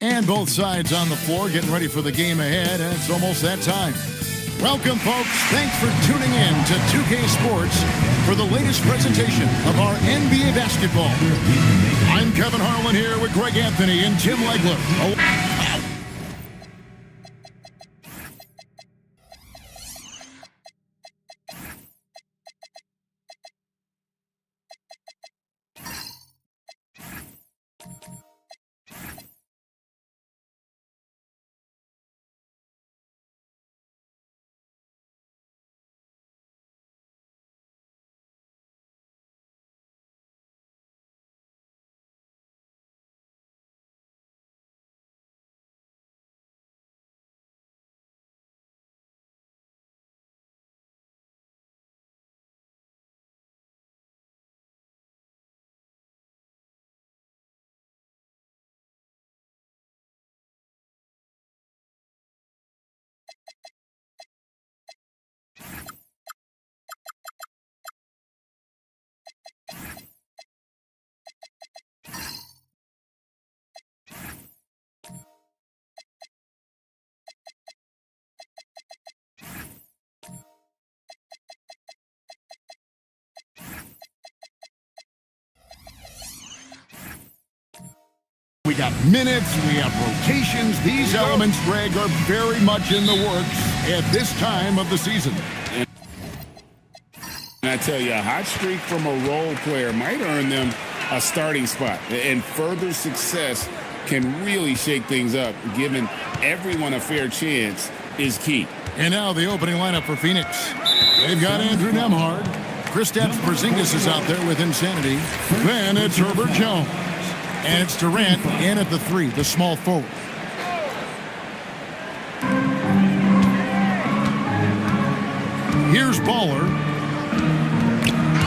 And both sides on the floor getting ready for the game ahead, and it's almost that time. Welcome, folks. Thanks for tuning in to 2K Sports for the latest presentation of our NBA basketball. I'm Kevin Harlan here with Greg Anthony and Tim Legler. We got minutes, we have rotations. These elements, Greg, are very much in the works at this time of the season. And I tell you, a hot streak from a role player might earn them a starting spot. And further success can really shake things up. Giving everyone a fair chance is key. And now the opening lineup for Phoenix. They've got Andrew Nembhard. Kristaps Porzingis is out there with insanity. Then it's Herbert Jones. And it's Durant in at the three, the small forward. Here's Baller.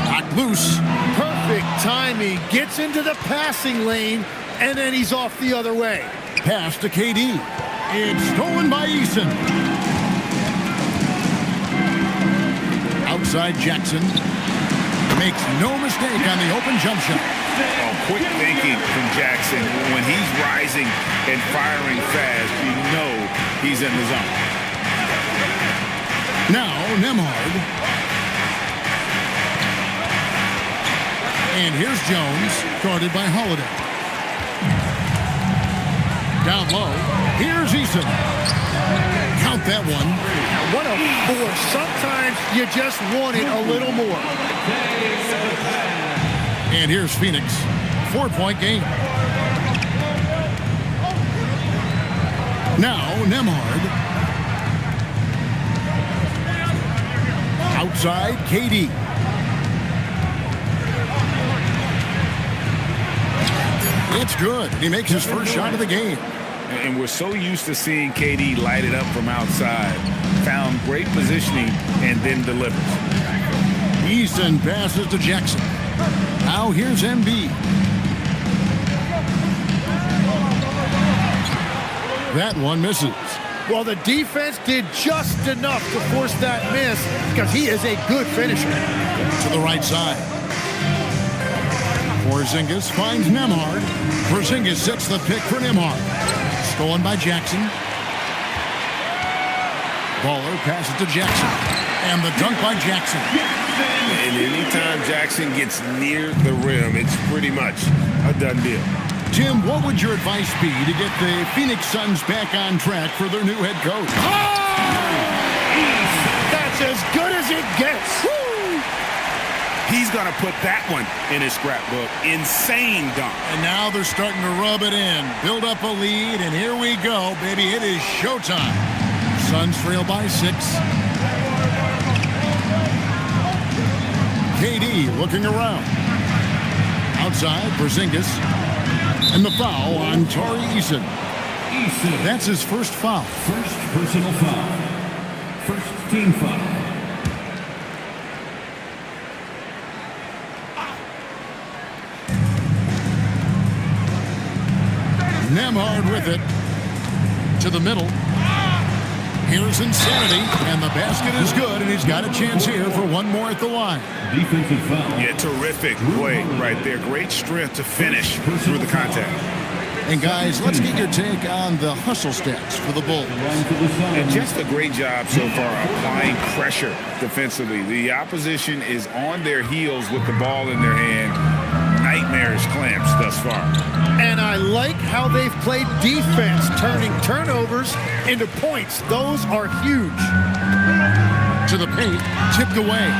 Knocked loose. Perfect timing. Gets into the passing lane, and then he's off the other way. Pass to KD. It's stolen by Eason. Outside Jackson. Makes no mistake on the open jump shot. Oh, quick thinking from Jackson. When he's rising and firing fast, you know he's in the zone. Now, Nembhard. And here's Jones, guarded by Holiday. Down low. Here's Eason. Count that one. What a force. Sometimes you just want it a little more. And here's Phoenix. 4-point game. Now, Nembhard. Outside, KD. It's good. He makes his first shot of the game. And we're so used to seeing KD light it up from outside. Found great positioning and then delivers. Eason passes to Jackson. Now here's MB. That one misses. Well, the defense did just enough to force that miss because he is a good finisher. To the right side. Porzingis finds Nembhard. Porzingis sets the pick for Nembhard. Stolen by Jackson. Baller passes to Jackson. And the dunk by Jackson. And anytime Jackson gets near the rim, it's pretty much a done deal. Tim, what would your advice be to get the Phoenix Suns back on track for their new head coach? Oh! That's as good as it gets. Woo! He's going to put that one in his scrapbook. Insane dunk. And now they're starting to rub it in. Build up a lead, and here we go, baby. It is showtime. Suns trail by 6. KD looking around. Outside, Porzingis. And the foul on Tari Eason. That's his first foul. First personal foul. First team foul. Nembhard with it. To the middle. Here's insanity, and the basket is good, and he's got a chance here for one more at the line. Defensive foul. Yeah, terrific play right there. Great strength to finish through the contact. And guys, let's get your take on the hustle stats for the Bulls. And just a great job so far applying pressure defensively. The opposition is on their heels with the ball in their hand. Nightmarish clamps thus far. And I like how they've played defense, turning turnovers into points. Those are huge. To the paint, tipped away.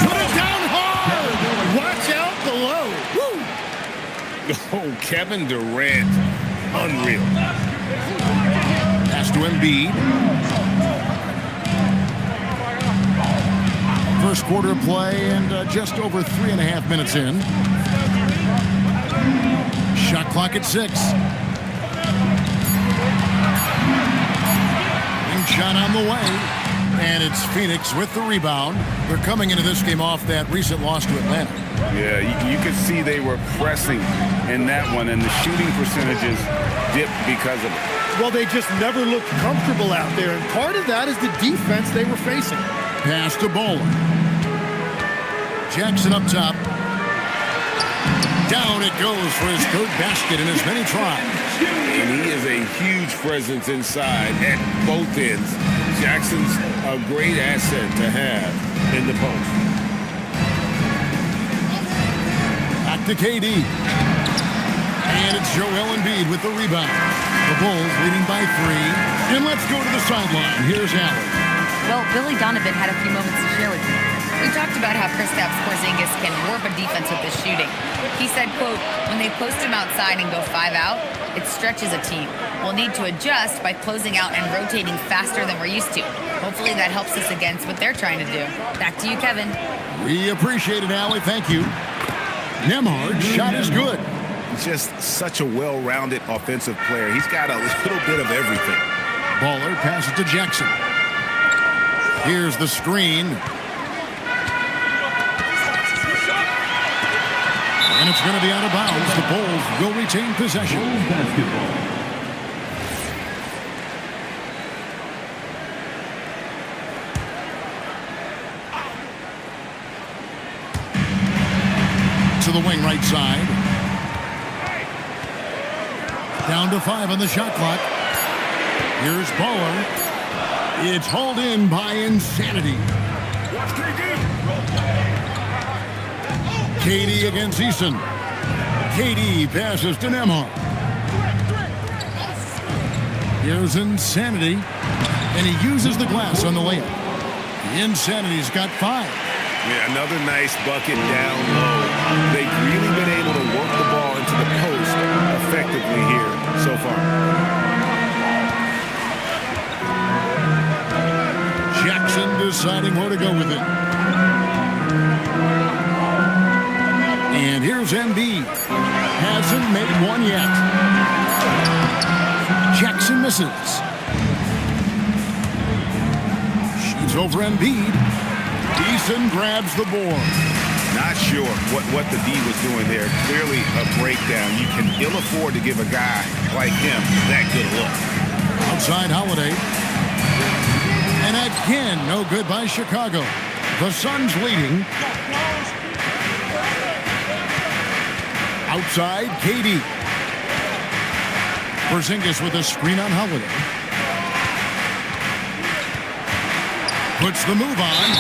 Put it down hard! Watch out below. Woo! Oh, Kevin Durant. Unreal. Pass to Embiid. First quarter play and just over 3.5 minutes in. Shot clock at 6. Shot on the way, and it's Phoenix with the rebound. They're coming into this game off that recent loss to Atlanta. Yeah, you could see they were pressing in that one, and the shooting percentages dipped because of it. Well, they just never looked comfortable out there, and part of that is the defense they were facing. Pass to Bowler. Jackson up top. Down it goes for his third basket in as many tries. And he is a huge presence inside at both ends. Jackson's a great asset to have in the post. Back to KD. And it's Joel Embiid with the rebound. The Bulls leading by 3. And let's go to the sideline. Here's Allen. Well, Billy Donovan had a few moments to share with me. We talked about how Kristaps Porzingis can warp a defense with his shooting. He said, quote, when they post him outside and go 5 out, it stretches a team. We'll need to adjust by closing out and rotating faster than we're used to. Hopefully that helps us against what they're trying to do. Back to you, Kevin. We appreciate it, Allie. Thank you. Nembhard's shot is good. Just such a well-rounded offensive player. He's got a little bit of everything. Baller passes to Jackson. Here's the screen. And it's going to be out of bounds. The Bulls will retain possession. Bulls basketball. To the wing right side. Down to 5 on the shot clock. Here's Baller. It's hauled in by Insanity. KD against Eason. KD passes to Nembhard. Here's Insanity. And he uses the glass on the layup. Insanity's got 5. Yeah, another nice bucket down low. They've really been able to work the ball into the post effectively here so far. Jackson deciding where to go with it. And here's Embiid. Hasn't made one yet. Jackson misses. Shoots over Embiid. Eason grabs the board. Not sure what the D was doing there. Clearly a breakdown. You can ill afford to give a guy like him that good look. Outside Holiday. And again, no good by Chicago. The Suns leading. Outside, KD. Porzingis with a screen on Holiday. Puts the move on.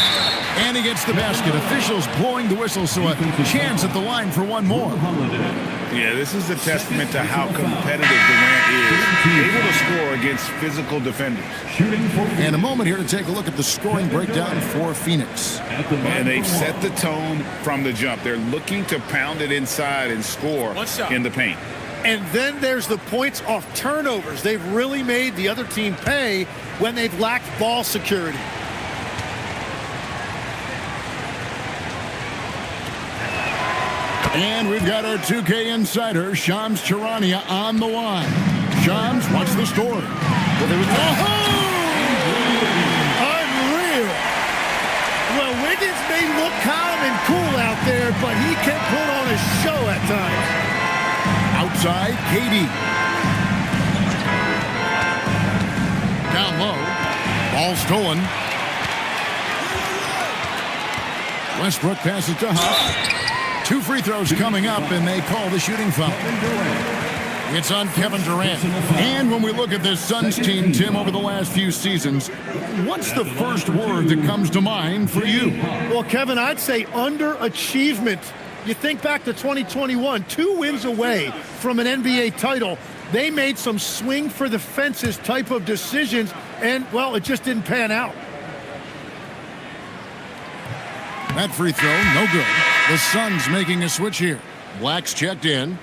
And he gets the basket. Officials blowing the whistle, so a chance at the line for one more. Yeah, this is a testament to how competitive Durant is. Able to score against physical defenders. And a moment here to take a look at the scoring breakdown for Phoenix. And they've set the tone from the jump. They're looking to pound it inside and score in the paint. And then there's the points off turnovers. They've really made the other team pay when they've lacked ball security. And we've got our 2K insider, Shams Charania, on the line. Shams, what's the story? Well, there was unreal. Well, Wiggins may look calm and cool out there, but he can put on a show at times. Outside, KD. Down low. Ball stolen. Westbrook passes to Huff. 2 free throws coming up, and they call the shooting foul. It's on Kevin Durant. And when we look at this Suns team, Tim, over the last few seasons, what's the first word that comes to mind for you? Well, Kevin, I'd say underachievement. You think back to 2021, 2 wins away from an NBA title. They made some swing for the fences type of decisions, and, well, it just didn't pan out. That free throw, no good. The Suns making a switch here. Black's checked in.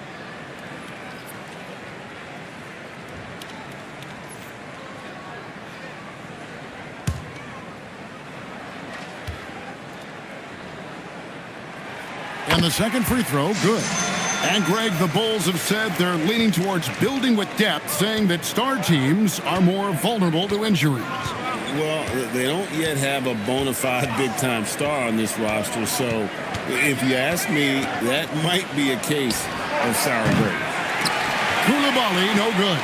And the second free throw, good. And, Greg, the Bulls have said they're leaning towards building with depth, saying that star teams are more vulnerable to injuries. Well, they don't yet have a bona fide big-time star on this roster, so if you ask me, that might be a case of sour grapes. Koulibaly, no good.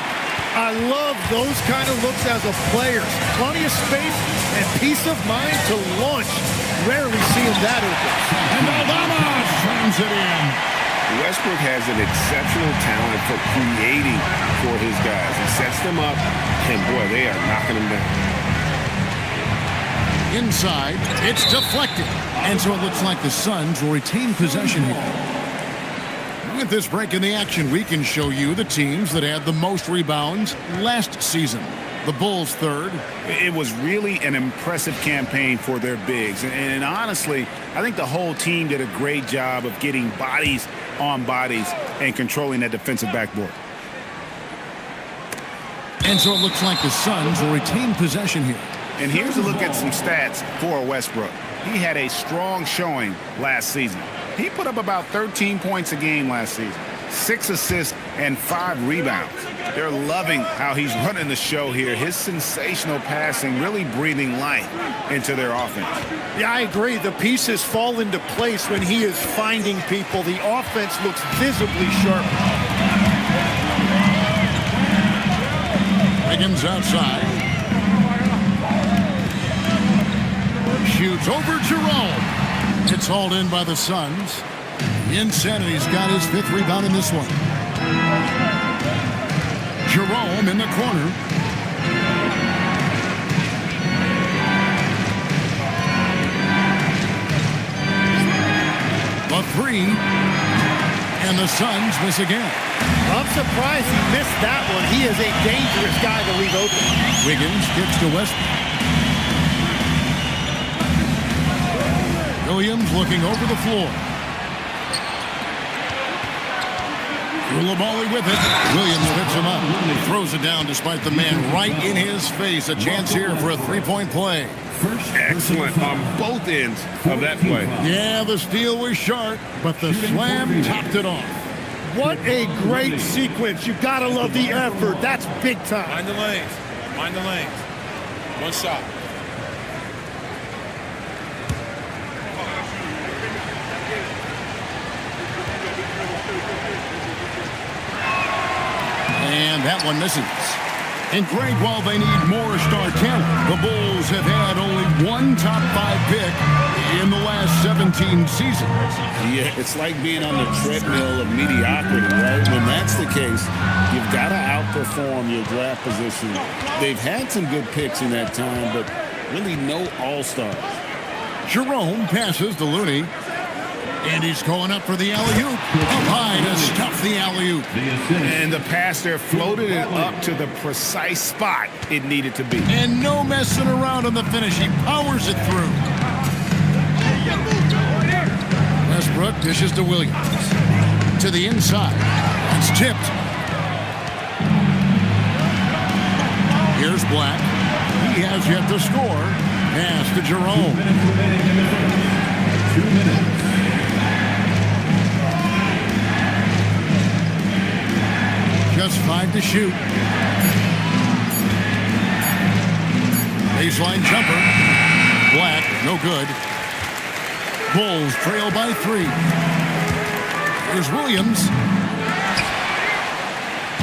I love those kind of looks as a player. Plenty of space and peace of mind to launch. Rarely see him that open. And Aldama slams it in. Westbrook has an exceptional talent for creating for his guys. He sets them up, and boy, they are knocking them down. Inside, it's deflected. And so it looks like the Suns will retain possession here. With this break in the action, we can show you the teams that had the most rebounds last season. The Bulls third. It was really an impressive campaign for their bigs. And honestly, I think the whole team did a great job of getting bodies on bodies and controlling that defensive backboard. And so it looks like the Suns will retain possession here. And here's a look at some stats for Westbrook. He had a strong showing last season. He put up about 13 points a game last season, 6 assists and 5 rebounds. They're loving how he's running the show here. His sensational passing really breathing life into their offense. Yeah, I agree. The pieces fall into place when he is finding people. The offense looks visibly sharp. Wiggins outside. Shoots over Jerome. It's hauled in by the Suns. Insanity's got his 5th rebound in this one. Jerome in the corner. A 3. And the Suns miss again. I'm surprised he missed that one. He is a dangerous guy to leave open. Wiggins kicks to Westbrook. Williams looking over the floor. Koulibaly with it. Williams picks him up. Throws it down despite the man right in his face. A chance here for a 3-point play. Excellent on both ends of that play. Yeah, the steal was sharp, but the slam topped it off. What a great sequence. You gotta love the effort. That's big time. Mind the lanes. Mind the lanes. One shot. And that one misses. And Greg, while they need more star talent, the Bulls have had only one top 5 pick in the last 17 seasons. Yeah, it's like being on the treadmill of mediocrity, right? When that's the case, you've got to outperform your draft position. They've had some good picks in that time, but really no all-stars. Jerome passes to Looney. And he's going up for the alley-oop. Up high to stuff the alley-oop. And the pass there floated it up to the precise spot it needed to be. And no messing around on the finish. He powers it through. Westbrook dishes to Williams. To the inside. It's tipped. Here's Black. He has yet to score. Pass to Jerome. 2 minutes. Just 5 to shoot. Baseline jumper. Black, no good. Bulls trail by 3. Here's Williams.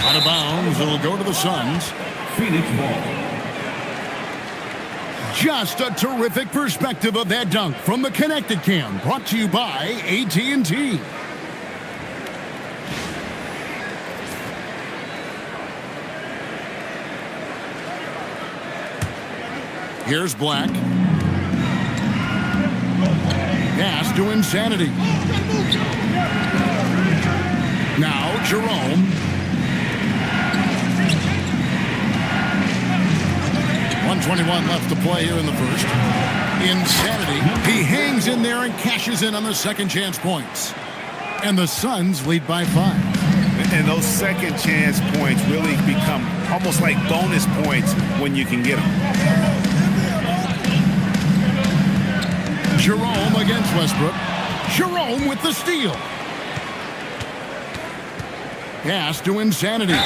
Out of bounds. It'll go to the Suns. Phoenix ball. Just a terrific perspective of that dunk from the Connected Cam, brought to you by AT&T. Here's Black. Pass to Insanity. Now Jerome. 1:21 left to play here in the first. Insanity. He hangs in there and cashes in on the second chance points. And the Suns lead by 5. And those second chance points really become almost like bonus points when you can get them. Jerome against Westbrook. Jerome with the steal. Pass to Insanity.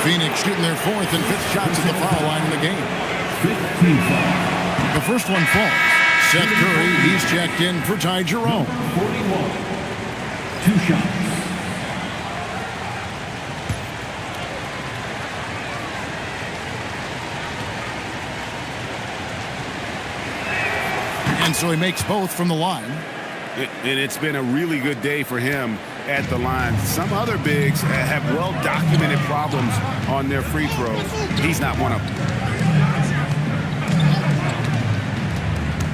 Phoenix shooting their 4th and 5th shots at the foul line in the game. The first one falls. Seth Curry, he's checked in for Ty Jerome. 41. 2 shots. And so he makes both from the line. And it's been a really good day for him at the line. Some other bigs have well-documented problems on their free throws. He's not one of them.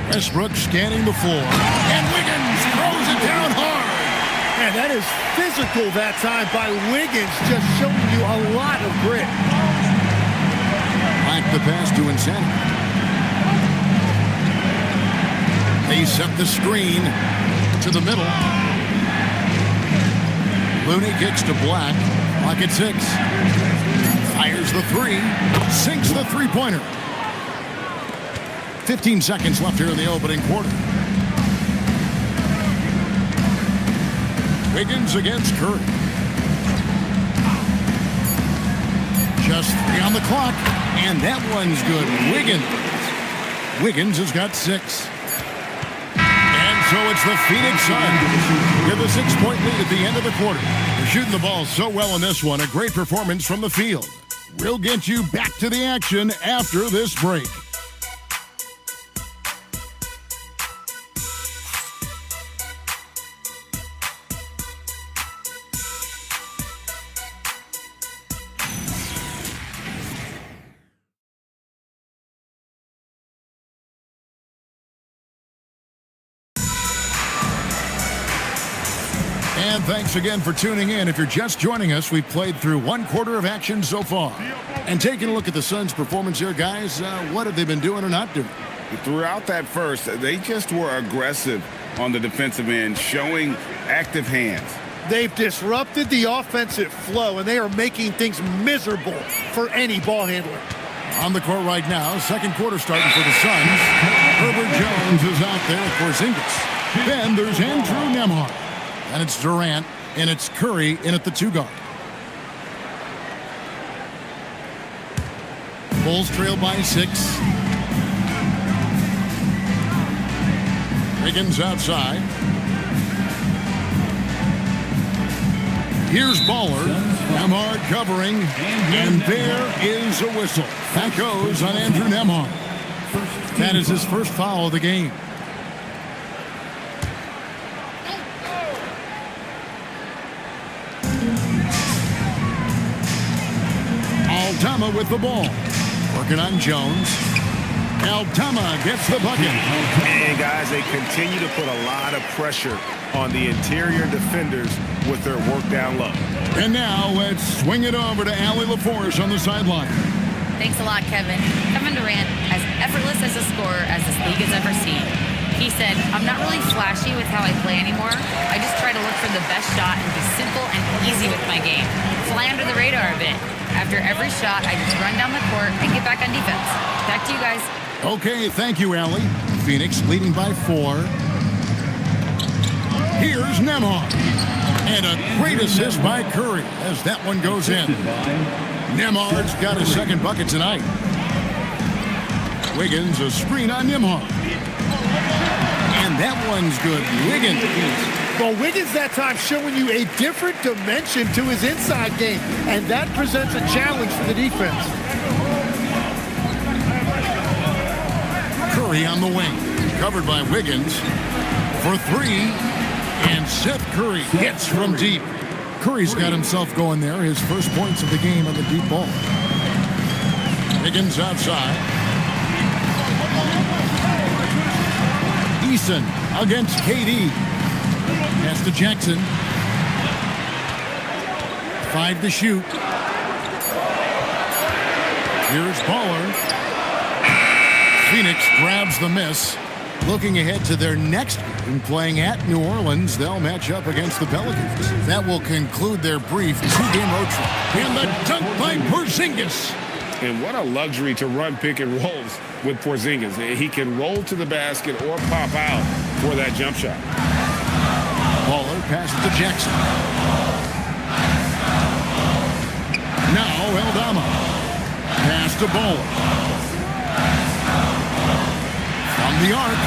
Westbrook scanning the floor. And Wiggins throws it down hard. Man, that is physical that time by Wiggins, just showing you a lot of grit. Back the pass to Insanity. They set the screen to the middle. Looney kicks to Black. Clock at 6. Fires the 3. Sinks the three-pointer. 15 seconds left here in the opening quarter. Wiggins against Curry. Just 3 on the clock. And that one's good. Wiggins has got 6. So it's the Phoenix Suns with a 6-point lead at the end of the quarter. They're shooting the ball so well in this one. A great performance from the field. We'll get you back to the action after this break. And thanks again for tuning in. If you're just joining us, we've played through 1 quarter of action so far. And taking a look at the Suns' performance here, guys, what have they been doing or not doing? Throughout that first, they just were aggressive on the defensive end, showing active hands. They've disrupted the offensive flow, and they are making things miserable for any ball handler. On the court right now, second quarter starting for the Suns. Herbert Jones is out there with Porzingis. Then there's Andrew Nembhard. And it's Durant, and it's Curry in at the 2 guard. Bulls trail by 6. Wiggins outside. Here's Baller. Nembhard covering, and there is a whistle. That goes on Andrew Nembhard. That is his first foul of the game. Altama with the ball. Working on Jones. Altama gets the bucket. And guys, they continue to put a lot of pressure on the interior defenders with their work down low. And now let's swing it over to Allie LaForce on the sideline. Thanks a lot, Kevin. Kevin Durant, as effortless as a scorer as this league has ever seen. He said, I'm not really flashy with how I play anymore. I just try to look for the best shot and be simple and easy with my game. Fly under the radar a bit. After every shot, I just run down the court and get back on defense. Back to you guys. Okay, thank you, Allie. Phoenix leading by 4. Here's Nembhard. And a great assist by Curry as that one goes in. Nembhard's got his second bucket tonight. Wiggins, a screen on Nembhard. And that one's good. Wiggins Well, Wiggins that time showing you a different dimension to his inside game, and that presents a challenge for the defense. Curry on the wing, covered by Wiggins for three, and Seth Curry hits from deep. Curry's got himself going there, his first points of the game on the deep ball. Wiggins outside. Eason against KD. Pass to Jackson. 5 to shoot. Here's Baller. Phoenix grabs the miss. Looking ahead to their next game, playing at New Orleans, they'll match up against the Pelicans. That will conclude their brief two-game road trip. And the dunk by Porzingis. And what a luxury to run pick and rolls with Porzingis. He can roll to the basket or pop out for that jump shot. Baller passes to Jackson. Now Eldama. Pass to Baller. From the arc.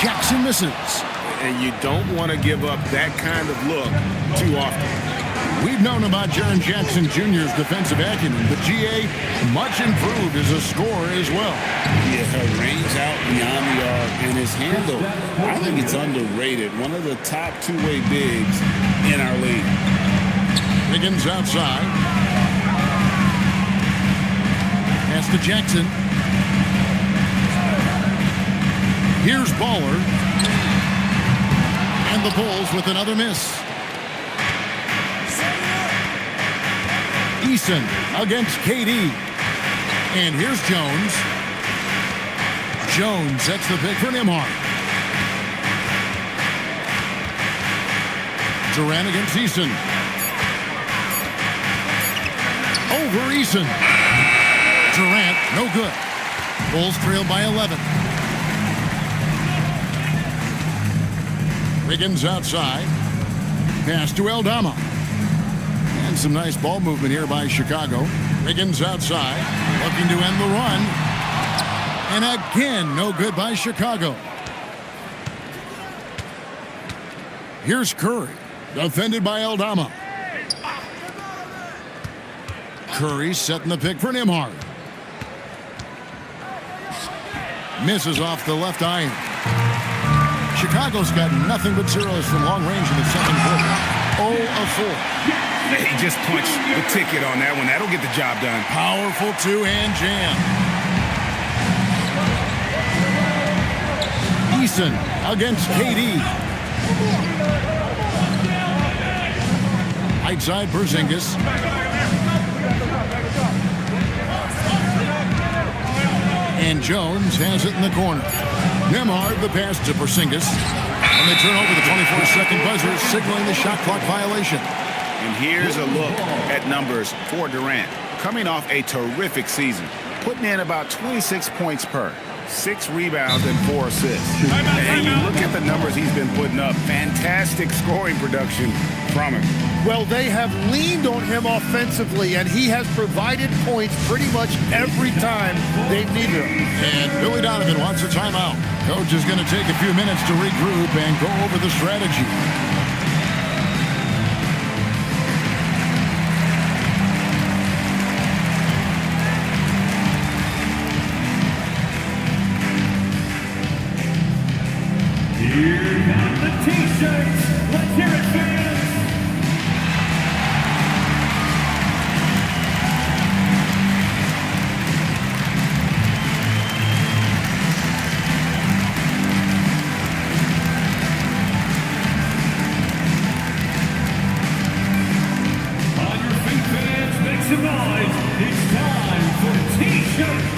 Jackson misses. And you don't want to give up that kind of look too often. We've known about Jaren Jackson Jr.'s defensive acumen, but GA much improved as a scorer as well. Yeah, range out beyond the arc, and his handle, I think it's underrated. One of the top two-way bigs in our league. Wiggins outside. Pass to Jackson. Here's Baller. And the Bulls with another miss. Eason against KD. And here's Jones. Jones sets the pick for Nembhard. Durant against Eason. Over Eason. Durant, no good. Bulls trail by 11. Wiggins outside. Pass to Eldama. And some nice ball movement here by Chicago. Wiggins outside. Looking to end the run. And again, no good by Chicago. Here's Curry. Defended by Eldama. Curry setting the pick for Nembhard. Misses off the left iron. Chicago's got nothing but zeros from long range in the second quarter. 0 of 4. He just punched the ticket on that one. That'll get the job done. Powerful two-hand jam. Eason against KD. Right side Porzingis. And Jones has it in the corner. Nembhard the pass to Porzingis. And they turn over the 24-second buzzer, signaling the shot clock violation. And here's a look at numbers for Durant. Coming off a terrific season, putting in about 26 points per, 6 rebounds and 4 assists. And you look at the numbers he's been putting up, fantastic scoring production from him. Well, they have leaned on him offensively, and he has provided points pretty much every time they've needed him. And Billy Donovan wants a timeout. Coach is going to take a few minutes to regroup and go over the strategy. Here come the T-shirts. Let's hear it, fans. On your feet, fans, make some noise. It's time for T-shirts.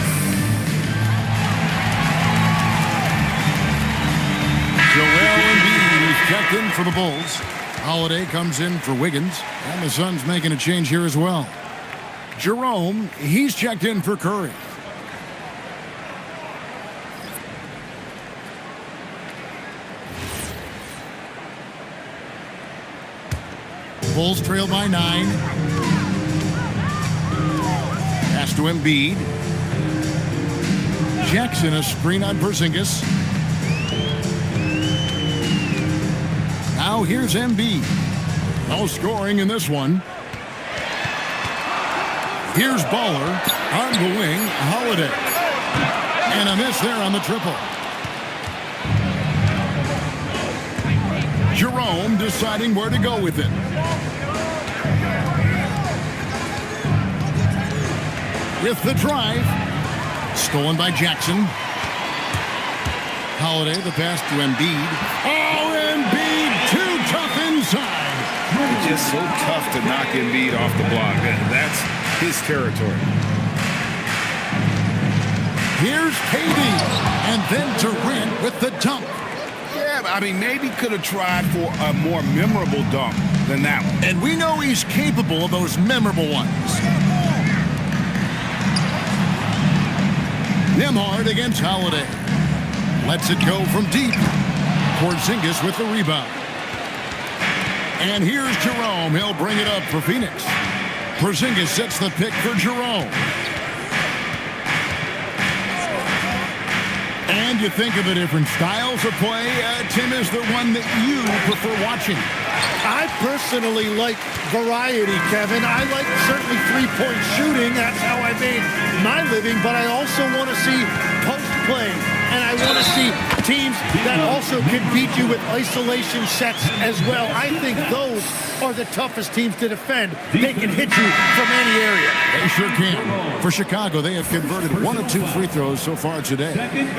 Joel Embiid is checked in for the Bulls. Holiday comes in for Wiggins. And the Suns making a change here as well. Jerome, he's checked in for Curry. Bulls trail by 9. Pass to Embiid. Jackson, a screen on Porzingis. Now here's Embiid. No scoring in this one. Here's Baller on the wing, Holiday. And a miss there on the triple. Jerome deciding where to go with it. With the drive. Stolen by Jackson. Holiday, the pass to Embiid. Oh, Embiid, too tough inside. It's just so tough to knock Embiid off the block. That's his territory. Here's KD, and then Durant with the dunk. Yeah, I mean, maybe could have tried for a more memorable dunk than that one. And we know he's capable of those memorable ones. Nembhard against Holiday. Lets it go from deep. Porzingis with the rebound. And here's Jerome. He'll bring it up for Phoenix. Porzingis sets the pick for Jerome. And you think of the different styles of play. Tim, is there one that you prefer watching? I personally like variety, Kevin. I like certainly three-point shooting. That's how I made my living. But I also want to see post play. And I want to see teams that also can beat you with isolation sets as well. I think those are the toughest teams to defend. They can hit you from any area. They sure can. For Chicago, they have converted 1 of 2 free throws so far today.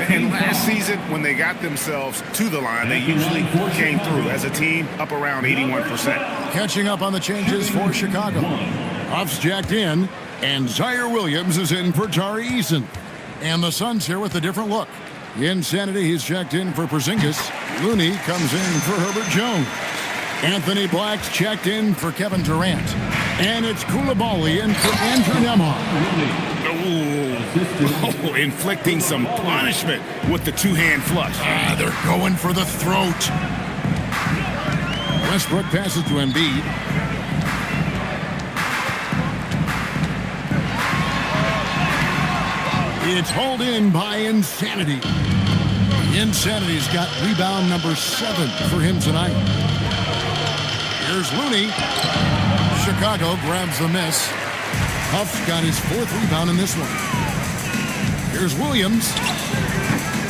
And last season, when they got themselves to the line, they usually came through as a team up around 81%. Catching up on the changes for Chicago. Huff's jacked in, and Zaire Williams is in for Tari Eason. And the Suns here with a different look. Insanity, he's checked in for Porzingis. Looney comes in for Herbert Jones. Anthony Black's checked in for Kevin Durant. And it's Koulibaly in for Andrew Nembhard. Oh, inflicting some punishment with the two-hand flush. They're going for the throat. Westbrook passes to Embiid. It's hauled in by Insanity. Insanity's got rebound number 7 for him tonight. Here's Looney. Chicago grabs the miss. Huff's got his 4th rebound in this one. Here's Williams.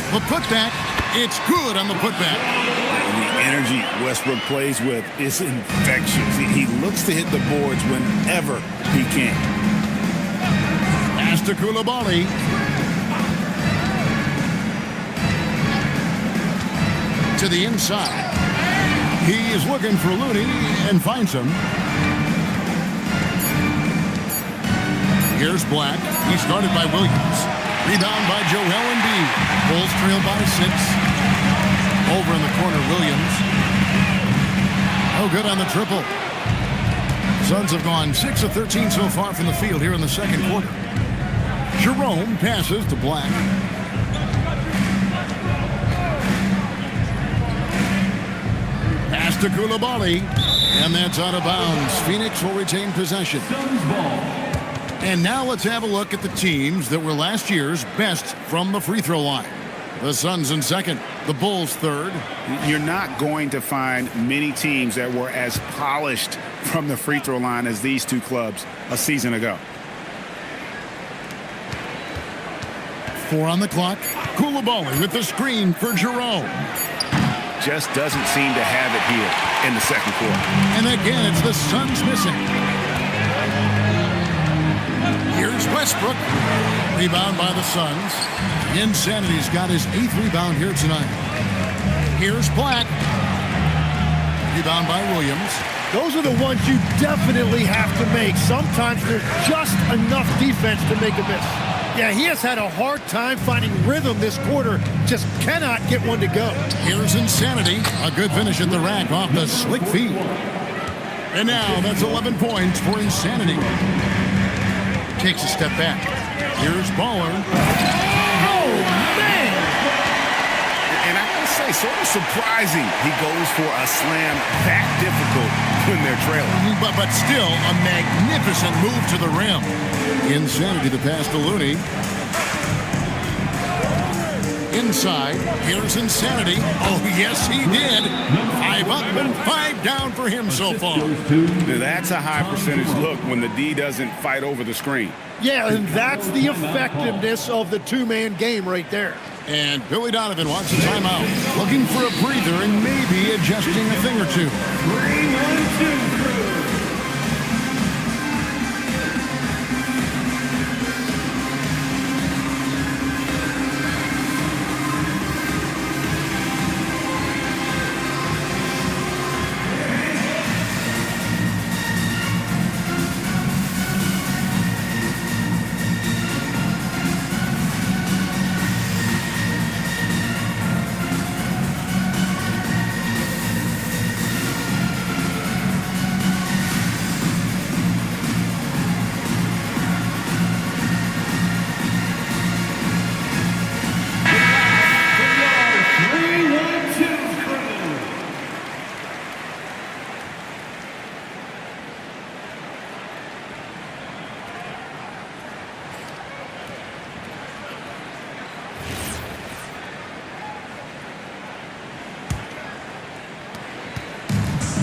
The putback. It's good on the putback. The energy Westbrook plays with is infectious. He looks to hit the boards whenever he can. Pass to Koulibaly. To the inside. He is looking for Looney and finds him. Here's Black. He's guarded by Williams. Rebound by Joel Embiid. Bulls trail by 6. Over in the corner, Williams. No good on the triple. Suns have gone 6 of 13 so far from the field here in the second quarter. Jerome passes to Black. Pass to Koulibaly. And that's out of bounds. Phoenix will retain possession. And now let's have a look at the teams that were last year's best from the free throw line. The Suns in second, the Bulls third. You're not going to find many teams that were as polished from the free throw line as these two clubs a season ago. 4 on the clock. Koulibaly with the screen for Jerome. Just doesn't seem to have it here in the second quarter. And again, it's the Suns missing. Here's Westbrook. Rebound by the Suns. Insanity's got his 8th rebound here tonight. Here's Black. Rebound by Williams. Those are the ones you definitely have to make. Sometimes there's just enough defense to make a miss. Yeah, he has had a hard time finding rhythm this quarter. Just cannot get one to go. Here's Insanity. A good finish at the rack off the slick feed. And now that's 11 points for Insanity. Takes a step back. Here's Baller. Oh, man! And I gotta say, sort of surprising he goes for a slam that difficult when they're trailing. But still, a magnificent move to the rim. Insanity, the pass to Looney. inside. Here's Insanity. Oh, yes, he did. 5 up and 5 down for him so far. Now, that's a high percentage look when the D doesn't fight over the screen. Yeah, and that's the effectiveness of the two-man game right there. And Billy Donovan wants a timeout. Looking for a breather and maybe adjusting a thing or two. 3-1-2 crew.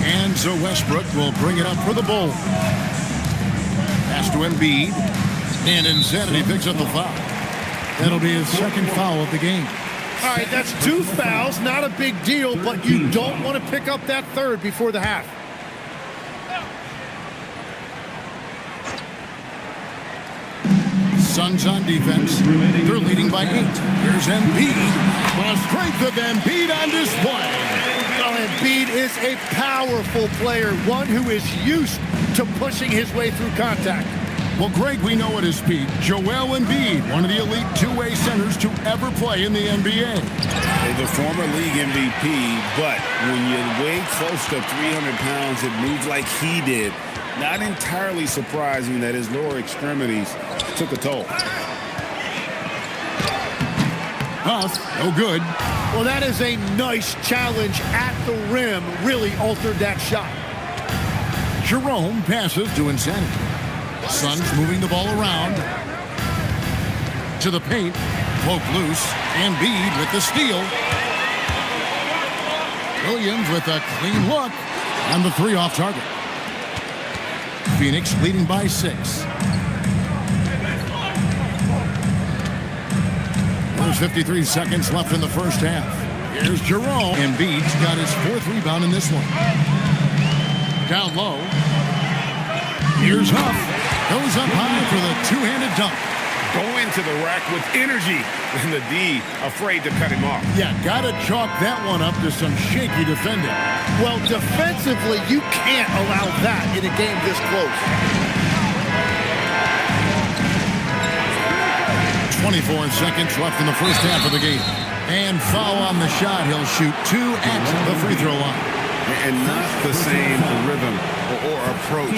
And so Westbrook will bring it up for the Bulls. Pass to Embiid. And Insanity picks up the foul. That'll be his second foul of the game. All right, that's 2 fouls, not a big deal, but you don't want to pick up that third before the half. Suns on defense. They're leading by 8. Here's Embiid. The strength of Embiid on display. Well, Embiid is a powerful player, one who is used to pushing his way through contact. Well, Greg, we know at his peak, Joel Embiid, one of the elite two-way centers to ever play in the NBA. The former league MVP, but when you weigh close to 300 pounds and move like he did, not entirely surprising that his lower extremities took a toll. Huff, no good. Well, that is a nice challenge at the rim, really altered that shot. Jerome passes to Insanity. Suns moving the ball around. To the paint. Poke loose. Embiid with the steal. Williams with a clean look. And the 3 off target. Phoenix leading by 6. There's 53 seconds left in the first half. Here's Jerome. Embiid's got his 4th rebound in this one. Down low. Here's Huff. Goes up high for the two-handed dunk. Go into the rack with energy, and the D afraid to cut him off. Yeah, got to chalk that one up to some shaky defending. Well, defensively, you can't allow that in a game this close. 24 seconds left in the first half of the game. And foul on the shot. He'll shoot 2 at the free throw line. And not the same rhythm or approach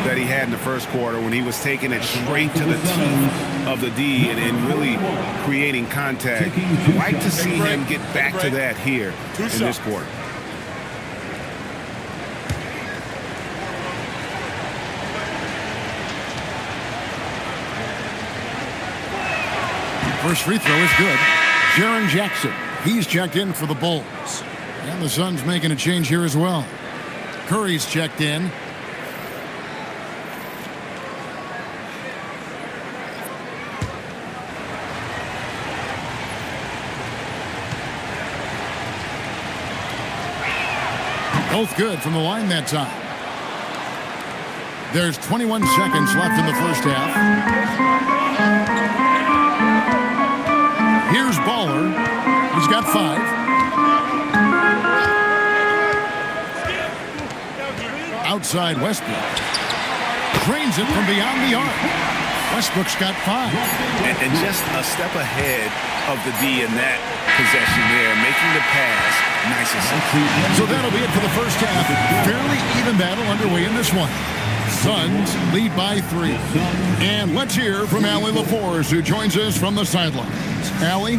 that he had in the first quarter when he was taking it straight to the teeth of the D and really creating contact. I'd like to see him get back to that here in this quarter. First free throw is good. Jaren Jackson. He's checked in for the Bulls. And the Suns making a change here as well. Curry's checked in. Both good from the line that time. There's 21 seconds left in the first half. Here's Baller. He's got 5. Outside Westbrook. Cranes it from beyond the arc. Westbrook's got 5. And just a step ahead of the D in that possession there, making the pass. Nice assist. So that'll be it for the first half. Fairly even battle underway in this one. Suns lead by 3. And let's hear from Allie LaForce, who joins us from the sidelines. Allie?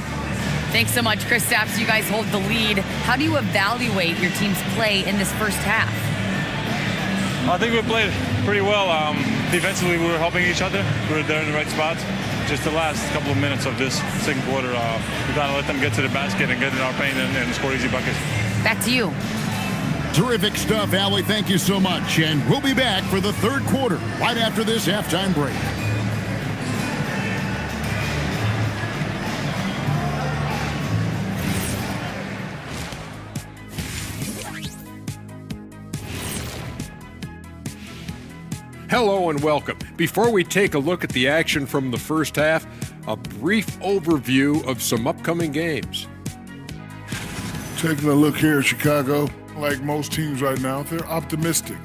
Thanks so much, Kristaps. You guys hold the lead. How do you evaluate your team's play in this first half? I think we played pretty well. Defensively, we were helping each other. We were there in the right spots. just the last couple of minutes of this second quarter, we got to let them get to the basket and get in our paint and score easy buckets. Back to you. Terrific stuff, Allie. Thank you so much. And we'll be back for the third quarter right after this halftime break. Hello and welcome. Before we take a look at the action from the first half, a brief overview of some upcoming games. Taking a look here at Chicago, like most teams right now, they're optimistic.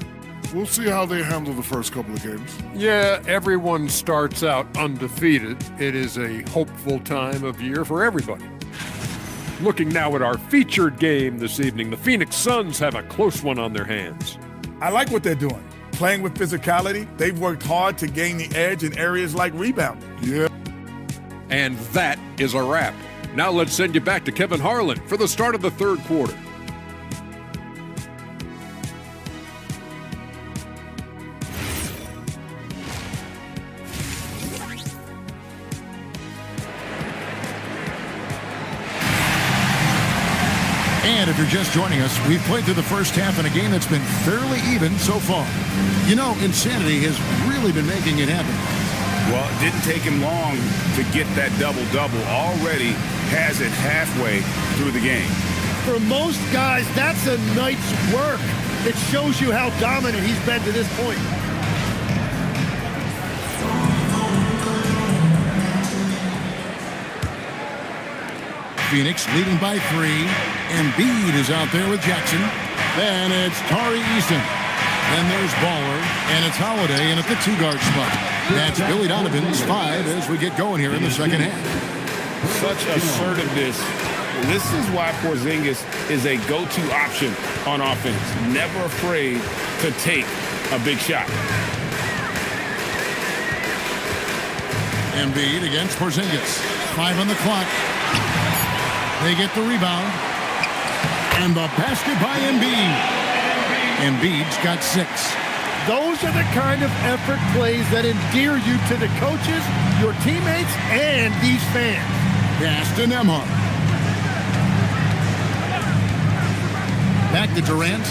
We'll see how they handle the first couple of games. Yeah, everyone starts out undefeated. It is a hopeful time of year for everybody. Looking now at our featured game this evening, the Phoenix Suns have a close one on their hands. I like what they're doing. Playing with physicality, they've worked hard to gain the edge in areas like rebounding. Yeah. And that is a wrap. Now let's send you back to Kevin Harlan for the start of the third quarter. And if you're just joining us, we've played through the first half in a game that's been fairly even so far. You know, insanity has really been making it happen. Well, it didn't take him long to get that double-double. Already has it halfway through the game. For most guys, that's a night's work. It shows you how dominant he's been to this point. Phoenix leading by 3. Embiid is out there with Jackson. Then it's Tari Eason. Then there's Baller, and it's Holiday in at the 2-guard spot. That's Billy Donovan's 5 as we get going here in the second half. Such assertiveness. This is why Porzingis is a go-to option on offense. Never afraid to take a big shot. Embiid against Porzingis. 5 on the clock. They get the rebound. And the basket by Embiid. Embiid's got 6. Those are the kind of effort plays that endear you to the coaches, your teammates, and these fans. Pass to Nembhard. Back to Durant.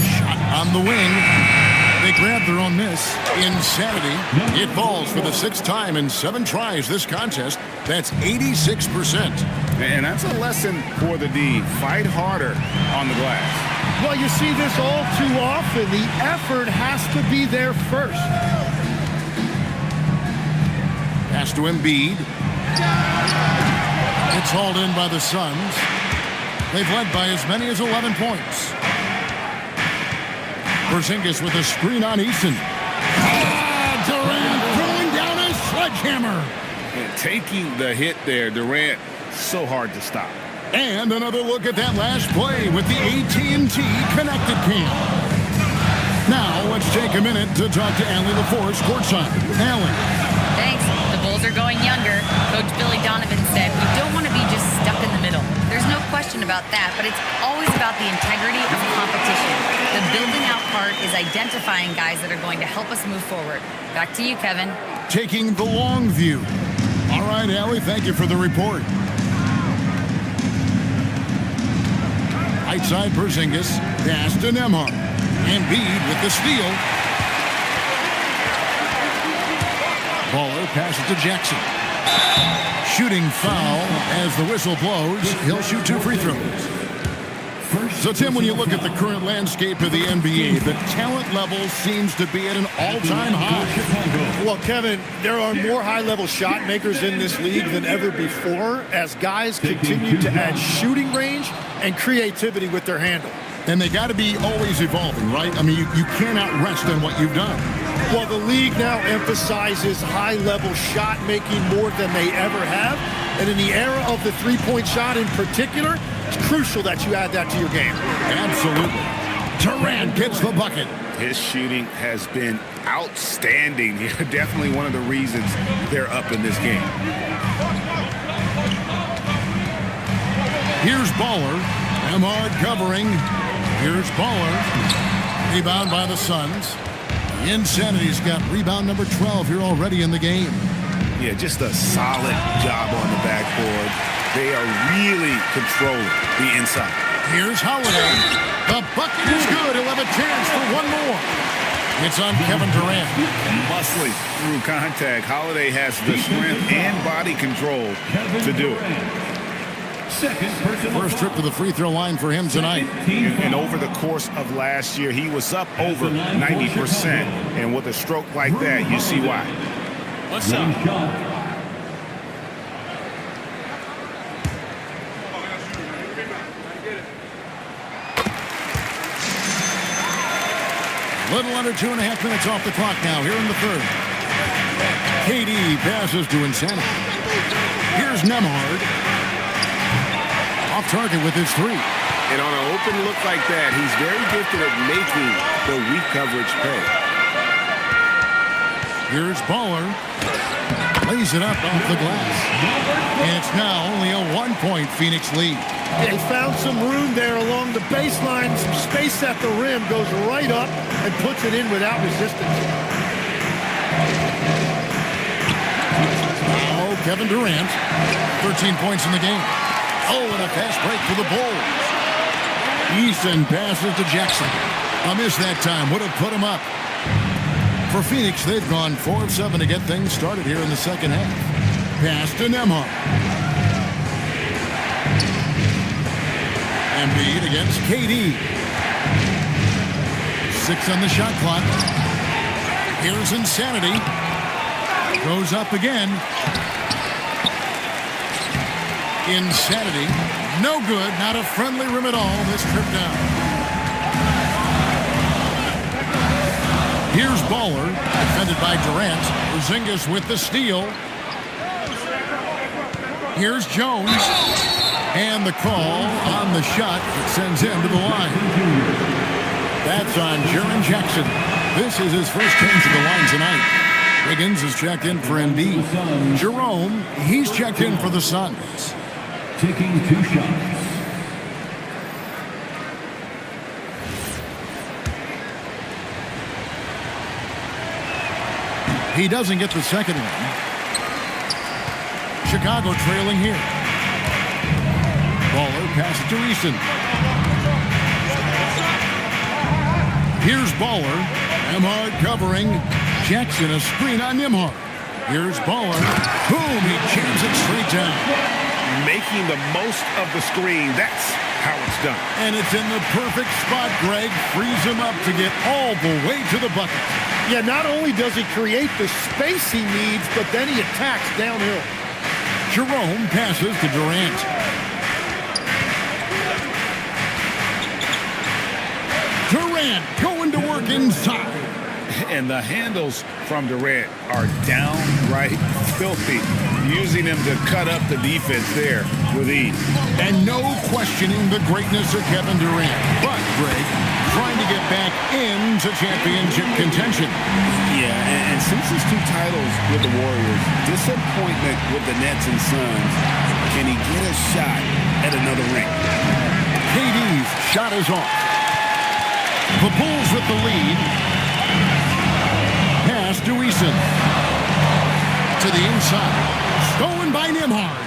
Shot on the wing. They grab their own miss. Insanity. It falls for the 6th time in 7 tries this contest. That's 86%. And that's a lesson for the D. Fight harder on the glass. Well, you see this all too often. The effort has to be there first. Pass to Embiid. It's hauled in by the Suns. They've led by as many as 11 points. Porzingis with a screen on Eason. Durant throwing down a sledgehammer. And taking the hit there, Durant, so hard to stop. And another look at that last play with the AT&T Connected Cam. Now let's take a minute to talk to Allie LaForce courtside. Allie. Thanks. The Bulls are going younger. Coach Billy Donovan said, we don't want to be just stuck in the middle. There's no question about that, but it's always about the integrity of competition. The building out part is identifying guys that are going to help us move forward. Back to you, Kevin. Taking the long view. All right, Allie, thank you for the report. Right side, Porzingis. Pass to Nembhard. Embiid with the steal. Baller passes to Jackson. Shooting foul as the whistle blows. He'll shoot 2 free throws. So, Tim, when you look at the current landscape of the NBA, the talent level seems to be at an all-time high. Well, Kevin, there are more high-level shot makers in this league than ever before as guys continue to add shooting range and creativity with their handle. And they got to be always evolving, right? I mean, you cannot rest on what you've done. Well, the league now emphasizes high-level shot making more than they ever have. And in the era of the three-point shot in particular, it's crucial that you add that to your game. Absolutely. Durant gets the bucket. His shooting has been outstanding. Definitely one of the reasons they're up in this game. Here's Baller. Nembhard covering. Here's Baller. Rebound by the Suns. Insanity's got rebound number 12 here already in the game. Yeah, just a solid job on the backboard. They are really controlling the inside. Here's Holiday. The bucket is good. He'll have a chance for one more. It's on Kevin Durant. Muscling through contact. Holiday has the strength and body control to do it. First trip to the free throw line for him tonight. And over the course of last year, he was up over 90%. And with a stroke like that, you see why. What's up? Little under 2.5 minutes off the clock now here in the third. KD passes to Insanity. Here's Nembhard. Off target with his three. And on an open look like that, he's very gifted at making the weak coverage pay. Here's Baller. Lays it up off the glass. And it's now only a 1-point Phoenix lead. They found some room there along the baseline. Some space at the rim. Goes right up and puts it in without resistance. Now Kevin Durant. 13 points in the game. Oh, and a fast break for the Bulls. Easton passes to Jackson. A miss that time. Would have put him up. For Phoenix, they've gone 4 of 7 to get things started here in the second half. Pass to Nembhard. Embiid against KD. 6 on the shot clock. Here's Insanity. Goes up again. Insanity. No good. Not a friendly rim at all this trip down. Here's Baller. Defended by Durant. Porzingis with the steal. Here's Jones. And the call on the shot that sends him to the line. That's on Jaren Jackson. This is his first change to the line tonight. Wiggins is checked in for Embiid. Jerome, he's checked in for the Suns. Taking 2 shots. He doesn't get the second one. Chicago trailing here. Baller pass it to Easton. Here's Baller. Nembhard covering. Jackson a screen on Nembhard. Here's Baller. Boom, he jams it straight down. Making the most of the screen. That's how it's done. And it's in the perfect spot, Greg. Frees him up to get all the way to the bucket. Yeah, not only does he create the space he needs, but then he attacks downhill. Jerome passes to Durant. Durant going to work inside. And the handles from Durant are downright filthy, using him to cut up the defense there with ease. And no questioning the greatness of Kevin Durant. But, Greg, trying to get back into championship contention. Yeah, and since his 2 titles with the Warriors, disappointment with the Nets and Suns, can he get a shot at another ring? KD's shot is off. The Bulls with the lead. Pass to Easton. To the inside. Stolen by Nembhard.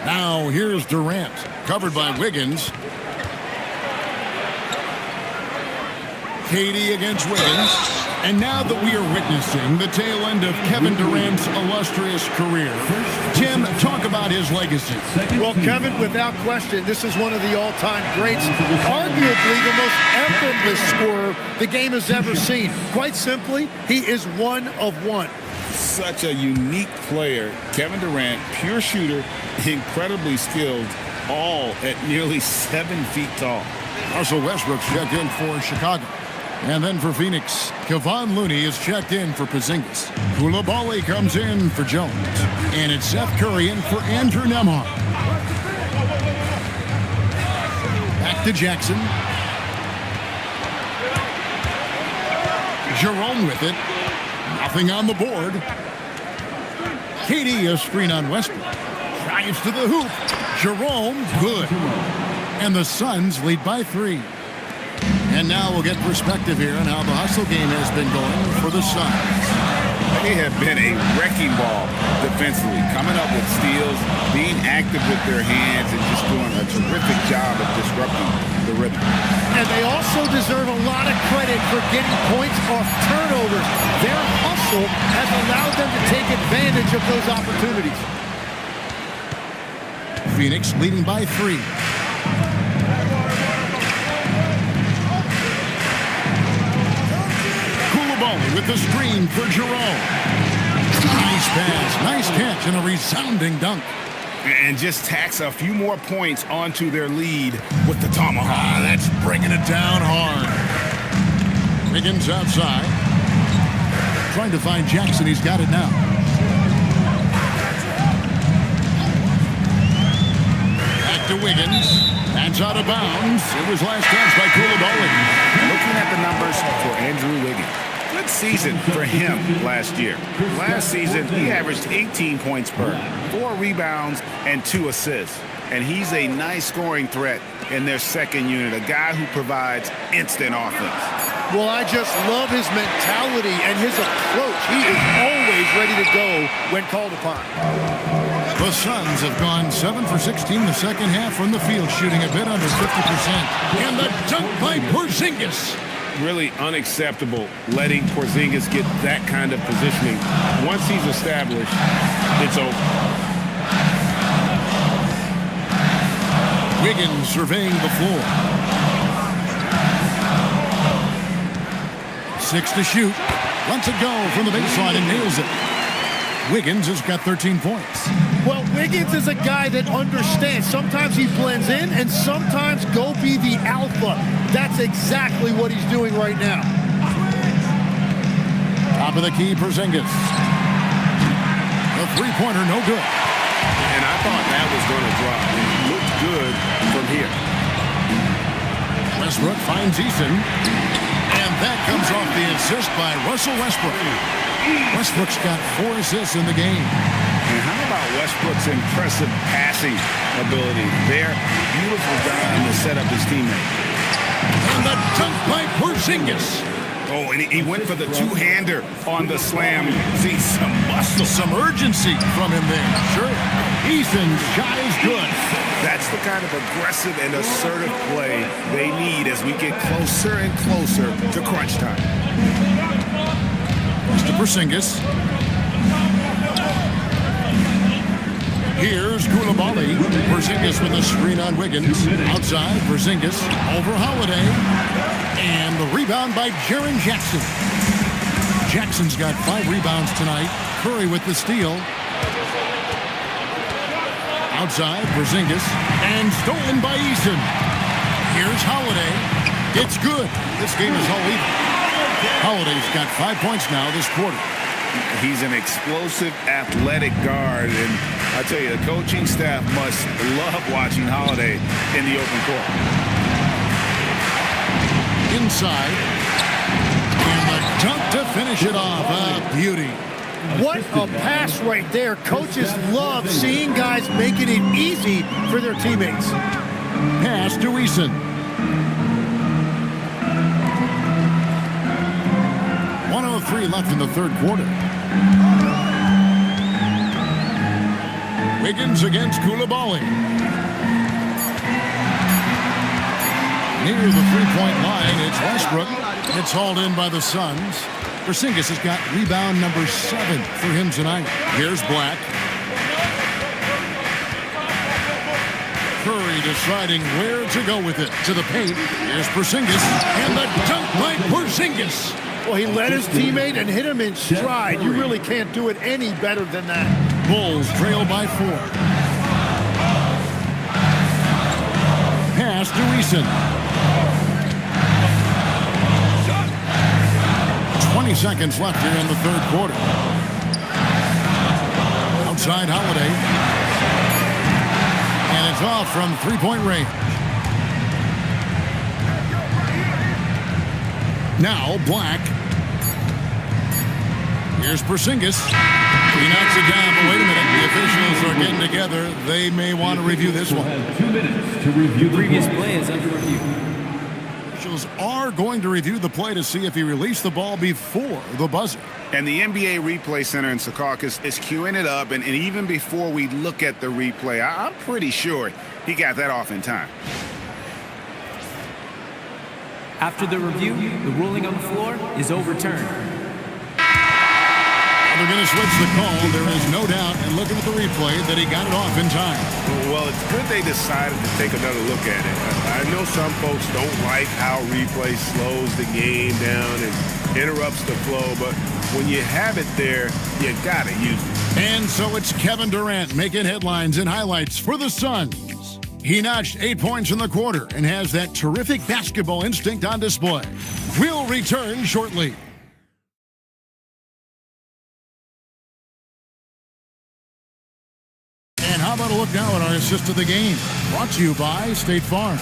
Now here's Durant. Covered by Wiggins. KD against Wiggins. And now that we are witnessing the tail end of Kevin Durant's illustrious career, Tim, talk about his legacy. Well, Kevin, without question, this is one of the all-time greats, arguably the most effortless scorer the game has ever seen. Quite simply, he is one of one. Such a unique player. Kevin Durant, pure shooter, incredibly skilled, all at nearly 7 feet tall. Russell Westbrook's checked in for Chicago. And then for Phoenix, Kevon Looney is checked in for Porzingis. Koulibaly comes in for Jones. And it's Seth Curry in for Andrew Nembhard. Back to Jackson. Jerome with it. Nothing on the board. KD, a screen on Westbrook. Drives to the hoop. Jerome, good. And the Suns lead by 3. And now we'll get perspective here on how the hustle game has been going for the Suns. They have been a wrecking ball defensively, coming up with steals, being active with their hands, and just doing a terrific job of disrupting the rhythm. And they also deserve a lot of credit for getting points off turnovers. Their hustle has allowed them to take advantage of those opportunities. Phoenix leading by 3. With the screen for Jerome. Nice pass, nice catch, and a resounding dunk. And just tacks a few more points onto their lead with the tomahawk. That's bringing it down hard. Wiggins outside. Trying to find Jackson. He's got it now. Back to Wiggins. That's out of bounds. It was last chance by Koulibaly. Looking at the numbers for Andrew Wiggins. Good season for him last year. Last season, he averaged 18 points per, 4 rebounds, and 2 assists. And he's a nice scoring threat in their second unit, a guy who provides instant offense. Well, I just love his mentality and his approach. He is always ready to go when called upon. The Suns have gone 7 for 16 the second half from the field, shooting a bit under 50%. And the dunk by Porzingis. Really unacceptable letting Porzingis get that kind of positioning. Once he's established, it's over. Wiggins surveying the floor. 6 to shoot. Lets it go from the baseline and nails it. Wiggins has got 13 points. Well, Wiggins is a guy that understands. Sometimes he blends in, and sometimes go be the alpha. That's exactly what he's doing right now. Top of the key, Porzingis. The three-pointer, no good. And I thought that was going to drop. It looked good from here. Westbrook finds Eason. And that comes off the assist by Russell Westbrook. Westbrook's got 4 assists in the game. And how about Westbrook's impressive passing ability? There, beautiful time to set up his teammate. And the dunk by Porzingis. Oh, and he went for the two-hander on the slam. See some muscle. Some urgency from him there. Sure. Eason's shot is good. That's the kind of aggressive and assertive play they need as we get closer and closer to crunch time. To Porzingis. Here's Koulibaly. Porzingis with a screen on Wiggins. Outside, Porzingis over Holiday. And the rebound by Jaren Jackson. Jackson's got 5 rebounds tonight. Curry with the steal. Outside, Porzingis. And stolen by Eason. Here's Holiday. It's good. This game is all even. Holiday's got 5 points now this quarter. He's an explosive, athletic guard, and I tell you, the coaching staff must love watching Holiday in the open court. Inside, and the dunk to finish it off. A beauty. What a pass right there. Coaches love seeing guys making it easy for their teammates. Pass to Eason. 1:03 left in the third quarter. Wiggins against Koulibaly. Near the three-point line, it's Westbrook. It's hauled in by the Suns. Porzingis has got rebound number 7 for him tonight. Here's Black. Curry deciding where to go with it. To the paint. Here's Porzingis. And the dunk by Porzingis. Well, he led his teammate and hit him in stride. You really can't do it any better than that. Bulls trail by 4. Pass to Eason. 20 seconds left here in the third quarter. Outside Holiday. And it's off from three-point range. Now Black. Here's Porzingis. He knocks it down, but wait a minute. The officials are getting together. They may want to review this one. Have 2 minutes to review the Previous play is under review. Officials are going to review the play to see if he released the ball before the buzzer. And the NBA Replay Center in Secaucus is queuing it up, and even before we look at the replay, I'm pretty sure he got that off in time. After the review, the ruling on the floor is overturned. They're going to switch the call. There is no doubt, and looking at the replay, that he got it off in time. Well, it's good they decided to take another look at it. I know some folks don't like how replay slows the game down and interrupts the flow, but when you have it there, you got to use it. And so it's Kevin Durant making headlines and highlights for the Suns. He notched 8 points in the quarter and has that terrific basketball instinct on display. We'll return shortly. And how about a look now at our assist of the game? Brought to you by State Farm.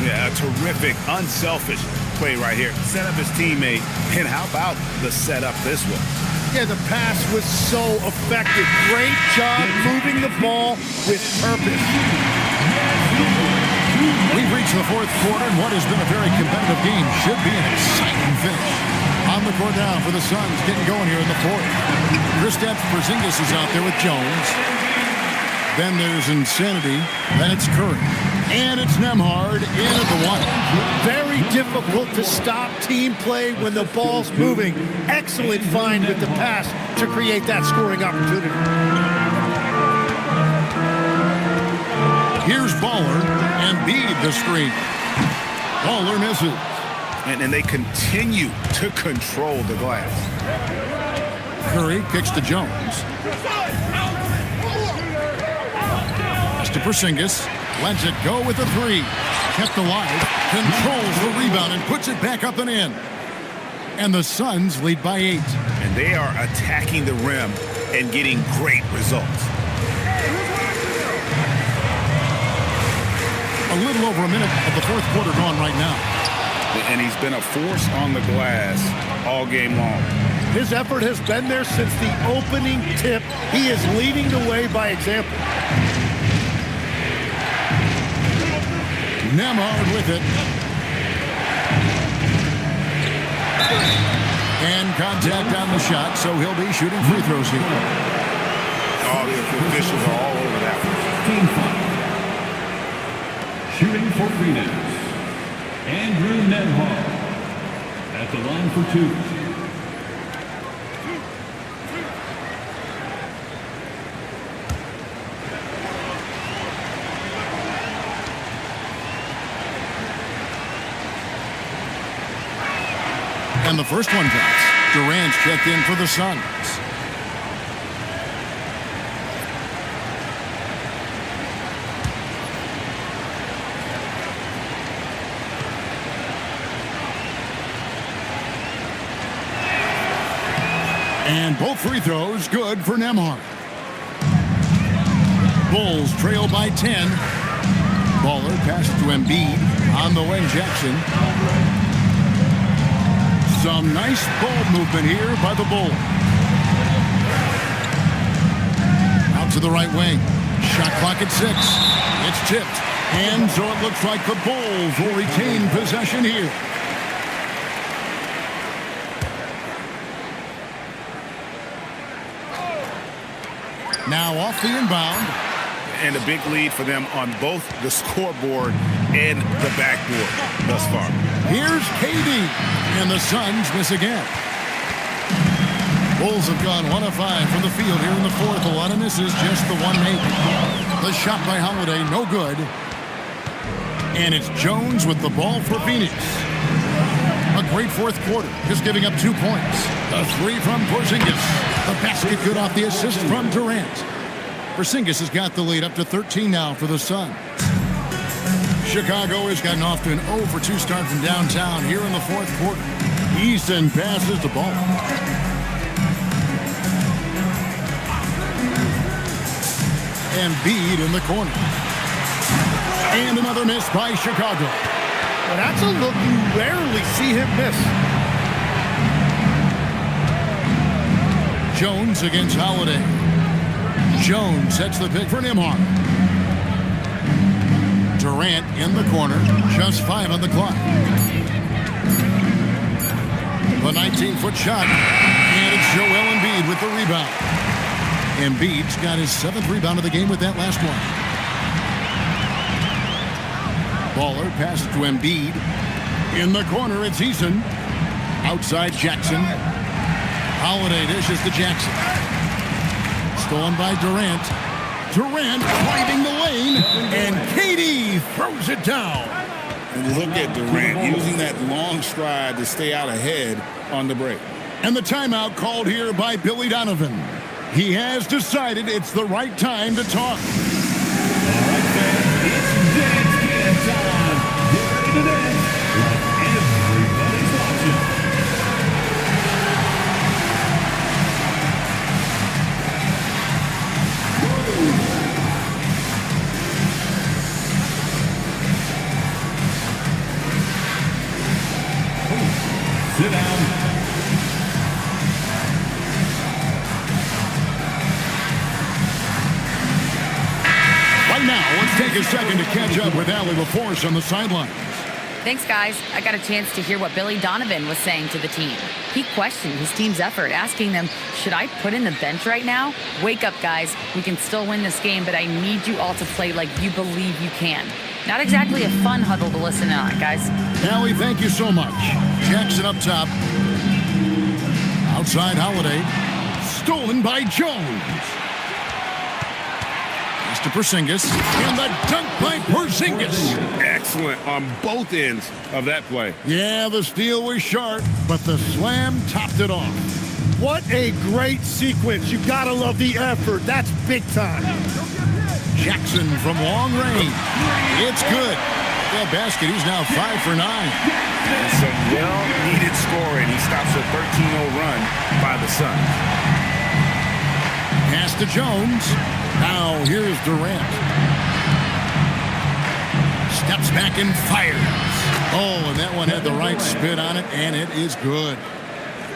Yeah, a terrific, unselfish play right here. Set up his teammate, and how about the setup this one? Yeah, the pass was so effective. Great job moving the ball with purpose. We've reached the fourth quarter, and what has been a very competitive game should be an exciting finish. On the court now for the Suns, getting going here in the fourth. Kristaps Porzingis is out there with Jones. Then there's Insanity. Then it's Curry. And it's Nembhard in at the one. Very difficult to stop team play when the ball's moving. Excellent find with the pass to create that scoring opportunity. Here's Baller, and Embiid the screen. Baller misses. And they continue to control the glass. Curry kicks to Jones. Pass to Porzingis. Lets it go with a three. Kept alive. Controls the rebound and puts it back up and in. And the Suns lead by 8. And they are attacking the rim and getting great results. A little over a minute of the fourth quarter gone right now. And he's been a force on the glass all game long. His effort has been there since the opening tip. He is leading the way by example. Nembhard with it. And contact on the shot, so he'll be shooting free throws here. All the officials are all over that one. Shooting for Phoenix, Andrew Nembhard at the line for 2. And the first one drops. Durant's checked in for the Suns. And both free throws good for Nembhard. Bulls trail by 10. Baller passes to Embiid on the wing. Jackson. Some nice ball movement here by the Bulls. Out to the right wing. Shot clock at 6. It's tipped. And so it looks like the Bulls will retain possession here. Now off the inbound. And a big lead for them on both the scoreboard and the backboard thus far. Here's KD. And the Suns miss again. Bulls have gone 1 of 5 from the field here in the fourth. A lot of misses, just the one made. The shot by Holiday, no good. And it's Jones with the ball for Phoenix. A great fourth quarter, just giving up 2 points. A three from Porzingis. The basket good off the assist from Durant. Porzingis has got the lead up to 13 now for the Suns. Chicago has gotten off to an 0 for 2 start from downtown here in the fourth quarter. Easton passes the ball. Embiid in the corner. And another miss by Chicago. Well, that's a look you rarely see him miss. Jones against Holiday. Jones sets the pick for Nembhard. Durant in the corner. Just 5 on the clock. The 19-foot shot. And it's Joel Embiid with the rebound. Embiid's got his 7th rebound of the game with that last one. Baller passes to Embiid. In the corner, it's Eason. Outside Jackson. Holiday dishes to Jackson. Stolen by Durant. Durant driving the lane. And KD throws it down. And look at Durant using that long stride to stay out ahead on the break. And the timeout called here by Billy Donovan. He has decided it's the right time to talk. All right, fans, it's dance game time. Get ready to dance like everybody's watching. Sit down. Right now, let's take a second to catch up with Allie LaForce on the sidelines. Thanks, guys. I got a chance to hear what Billy Donovan was saying to the team. He questioned his team's effort, asking them, should I put in the bench right now? Wake up, guys. We can still win this game, but I need you all to play like you believe you can. Not exactly a fun huddle to listen on, guys. Allie, thank you so much. Jackson up top. Outside Holiday. Stolen by Jones. Pass to Porzingis. And the dunk by Porzingis. Excellent on both ends of that play. Yeah, the steal was sharp, but the slam topped it off. What a great sequence. You gotta love the effort. That's big time. Jackson from long range. It's good. That basket, he's now 5 for 9. And some well-needed scoring. He stops a 13-0 run by the Suns. Pass to Jones. Now here's Durant. Steps back and fires. Oh, and that one had the right spin on it, and it is good.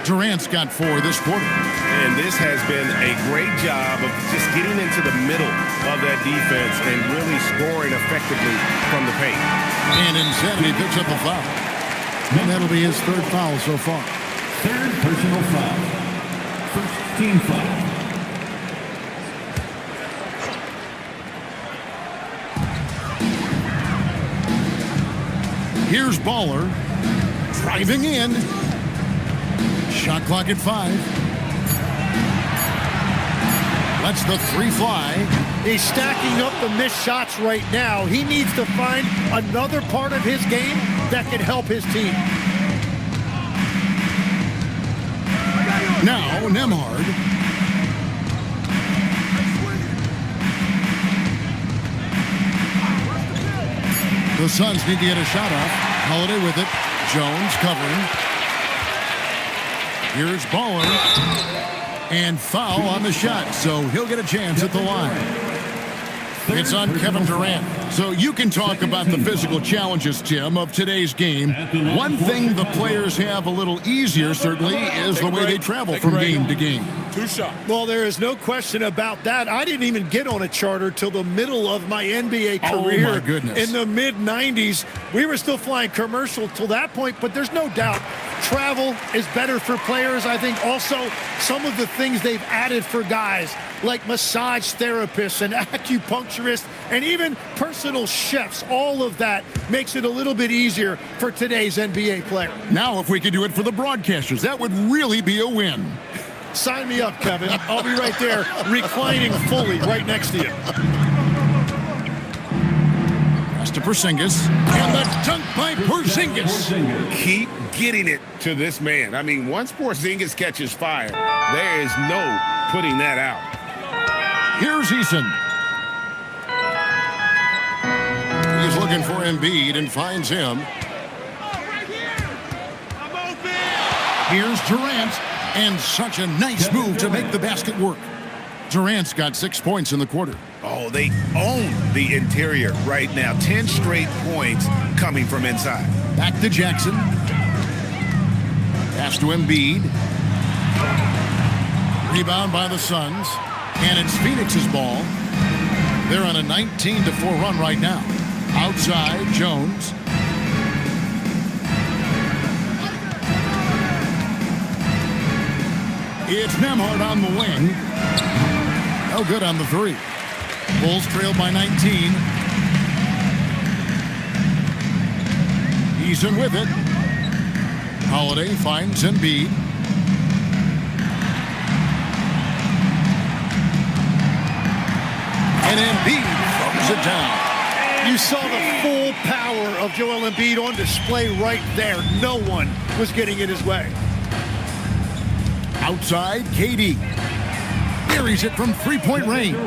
Durant's got 4 this quarter. And this has been a great job of just getting into the middle of that defense and really scoring effectively from the paint. And instead, he picks up a foul. And that'll be his 3rd foul so far. 3rd personal foul. 1st team foul. Here's Baller. Driving in. Shot clock at 5. Lets the 3 fly. He's stacking up the missed shots right now. He needs to find another part of his game that can help his team. Now, Nembhard. The Suns need to get a shot off. Holiday with it. Jones covering. Here's Baller. And foul on the shot, so he'll get a chance at the line. It's on Kevin Durant. So you can talk about the physical challenges, Tim, of today's game. One thing the players have a little easier, certainly, is the way they travel from game to game. 2 shots. Well, there is no question about that. I didn't even get on a charter till the middle of my NBA career. Oh, my goodness. In the mid-90s. We were still flying commercial till that point, but there's no doubt travel is better for players. I think also some of the things they've added for guys like massage therapists and acupuncturists and even personal chefs, all of that makes it a little bit easier for today's NBA player. Now, if we could do it for the broadcasters, that would really be a win. Sign me up, Kevin. I'll be right there reclining fully right next to you. Pass to Porzingis. And the dunk by Porzingis. Keep getting it to this man. I mean, once Porzingis catches fire, there is no putting that out. Here's Eason. He's looking for Embiid and finds him. Here's Durant. And such a nice move to make the basket work. Durant's got 6 points in the quarter. Oh, they own the interior right now. 10 straight points coming from inside. Back to Jackson. Pass to Embiid. Rebound by the Suns. And it's Phoenix's ball. They're on a 19-4 run right now. Outside, Jones. It's Nembhard on the wing. No good on the three. Bulls trail by 19. Eason with it. Holiday finds Embiid. And Embiid throws it down. You saw the full power of Joel Embiid on display right there. No one was getting in his way. Outside, KD. Buries it from three-point range.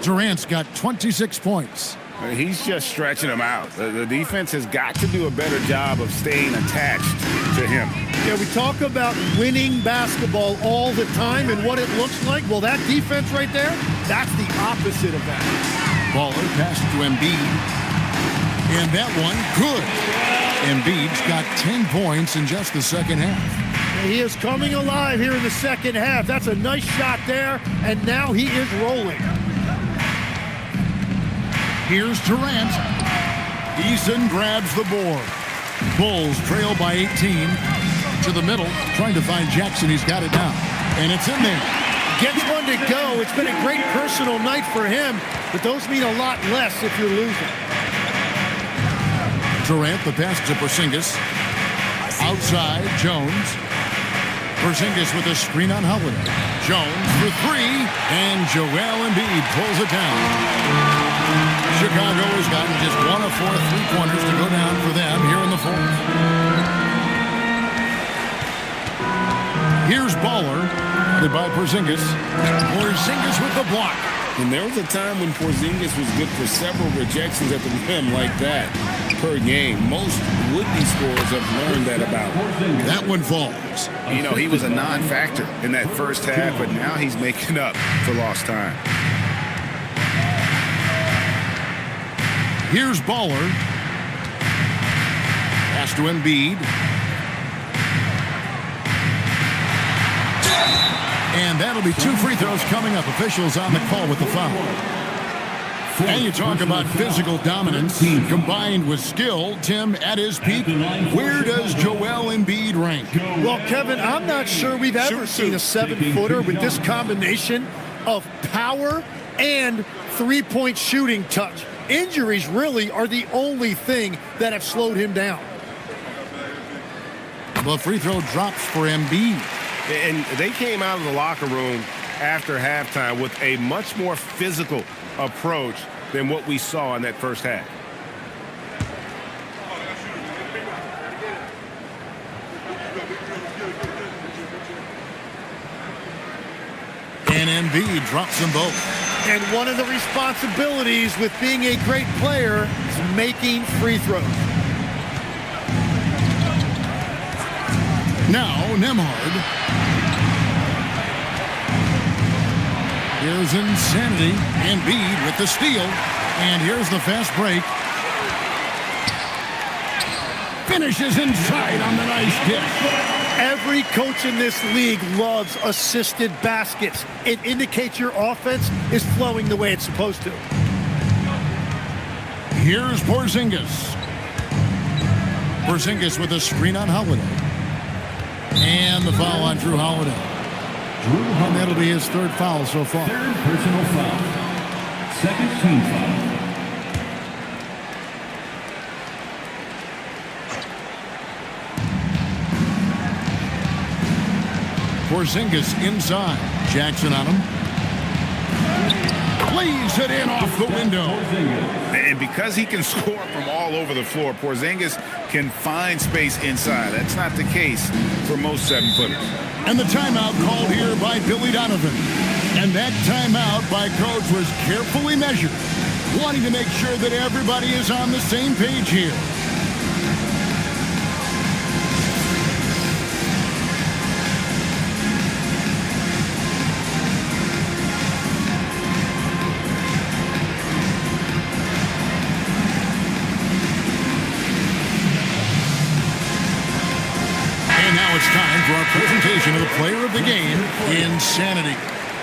Durant's got 26 points. He's just stretching them out. The defense has got to do a better job of staying attached to him. Yeah, we talk about winning basketball all the time and what it looks like. Well, that defense right there, that's the opposite of that. Baller passes to Embiid. And that one, good. Embiid's got 10 points in just the second half. He is coming alive here in the second half. That's a nice shot there, and now he is rolling. Here's Durant. Eason grabs the board. Bulls trail by 18. To the middle, trying to find Jackson. He's got it now. And it's in there. Gets one to go. It's been a great personal night for him, but those mean a lot less if you're losing. Durant, the pass to Porzingis. Outside, Jones. Porzingis with a screen on Holiday. Jones for three, and Joel Embiid pulls it down. Chicago has gotten just one of 4 3-pointers to go down for them here in the fourth. Here's Baller, headed by Porzingis. Porzingis with the block. And there was a time when Porzingis was good for several rejections at the rim like that per game. Most would-be scorers have learned that about him. That one falls. You know, he was a non-factor in that first half, but now he's making up for lost time. Here's Baller. Pass to Embiid. And that'll be 2 free throws coming up. Officials on the call with the foul. And you talk about physical dominance combined with skill. Tim, at his peak, where does Joel Embiid rank? Well, Kevin, I'm not sure we've ever seen a 7-footer with this combination of power and three-point shooting touch. Injuries really are the only thing that have slowed him down. The free throw drops for Embiid. And they came out of the locker room after halftime with a much more physical approach than what we saw in that first half. And Embiid drops them both. And one of the responsibilities with being a great player is making free throws. Now, Nembhard. Here's Insanity. Embiid with the steal. And here's the fast break. Finishes inside on the nice dish. Every coach in this league loves assisted baskets. It indicates your offense is flowing the way it's supposed to. Here's Porzingis. Porzingis with a screen on Holiday. And the foul on Drew Holiday. And that'll be his third foul so far. Third personal foul. Second team foul. Porzingis inside. Jackson on him. Lays it in off the window. And because he can score from all over the floor, Porzingis can find space inside. That's not the case for most 7-footers. And the timeout called here by Billy Donovan. And that timeout by coach was carefully measured, wanting to make sure that everybody is on the same page here. it's time for our presentation of the player of the game, Insanity.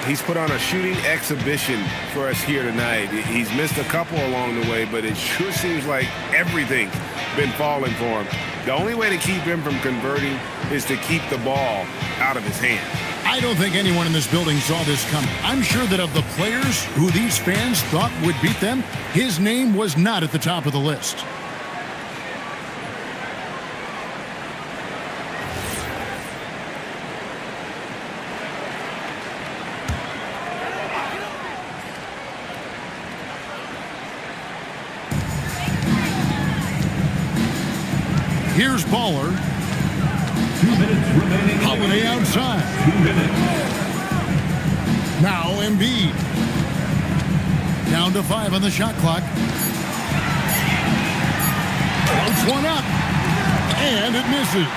He's put on a shooting exhibition for us here tonight. He's missed a couple along the way, but it sure seems like everything's been falling for him. The only way to keep him from converting is to keep the ball out of his hand. I don't think anyone in this building saw this coming. I'm sure that of the players who these fans thought would beat them, his name was not at the top of the list. Here's Baller. 2 minutes remaining. Holiday outside. 2 minutes. Now Embiid. Down to 5 on the shot clock. Floats one up. And it misses.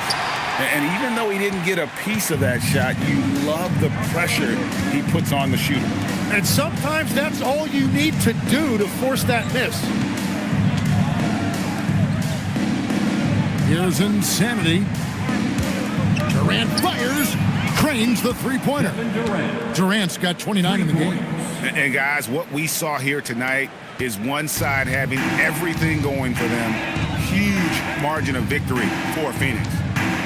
And even though he didn't get a piece of that shot, you love the pressure he puts on the shooter. And sometimes that's all you need to do to force that miss. Here's Insanity. Durant fires, cranes the three-pointer. Durant's got 29 in the game. And guys, what we saw here tonight is one side having everything going for them. Huge margin of victory for Phoenix.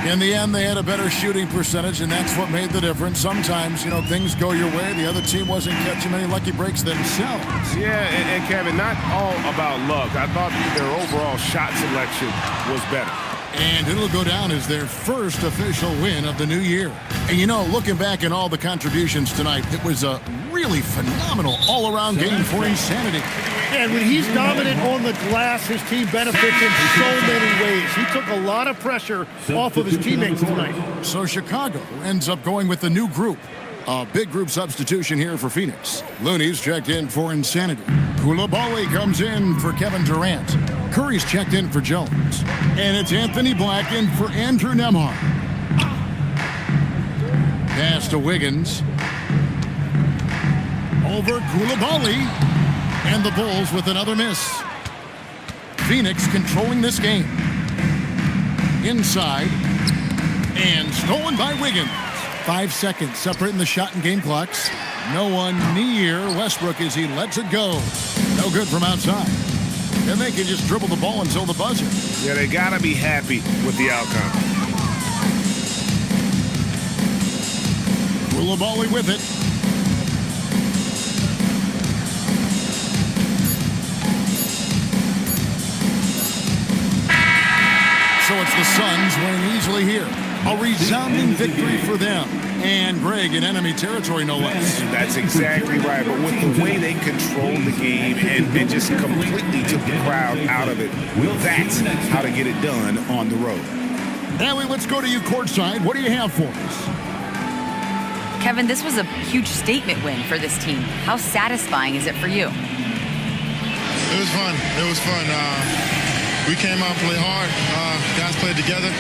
In the end, they had a better shooting percentage, and that's what made the difference. Sometimes, things go your way. The other team wasn't catching many lucky breaks themselves. Yeah, and Kevin, not all about luck. I thought their overall shot selection was better. And it'll go down as their first official win of the new year. And looking back at all the contributions tonight, it was a really phenomenal all-around game for Insanity. And when he's dominant on the glass, his team benefits in so many ways. He took a lot of pressure off of his teammates tonight. So Chicago ends up going with the new group. A big group substitution here for Phoenix. Looney's checked in for Insanity. Koulibaly comes in for Kevin Durant. Curry's checked in for Jones. And it's Anthony Black in for Andrew Nembhard. Pass to Wiggins. Over Koulibaly. And the Bulls with another miss. Phoenix controlling this game. Inside. And stolen by Wiggins. 5 seconds separating the shot and game clocks. No one near Westbrook as he lets it go. No good from outside. And they can just dribble the ball until the buzzer. Yeah, they got to be happy with the outcome. Koulibaly with it. So it's the Suns winning easily here. A resounding victory for them. And Greg in enemy territory, no less. That's exactly right. But with the way they controlled the game and just completely took the crowd out of it, that's how to get it done on the road. Allie, let's go to you courtside. What do you have for us? Kevin, this was a huge statement win for this team. How satisfying is it for you? It was fun. It was fun. We came out and played hard. Guys played together.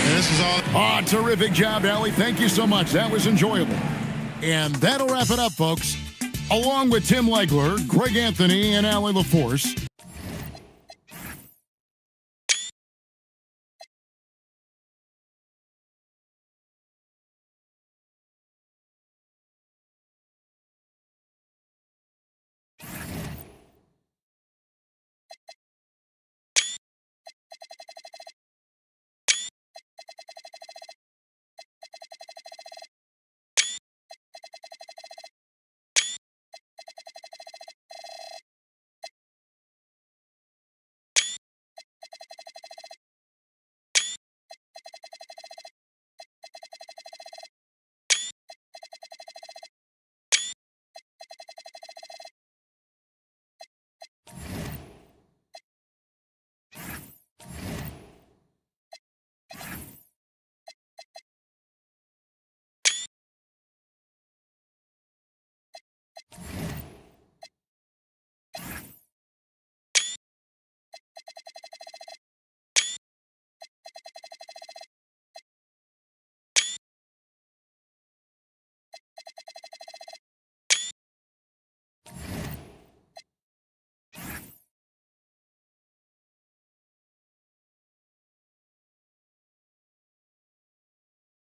And this was all. Terrific job, Allie. Thank you so much. That was enjoyable. And that'll wrap it up, folks. Along with Tim Legler, Greg Anthony, and Allie LaForce,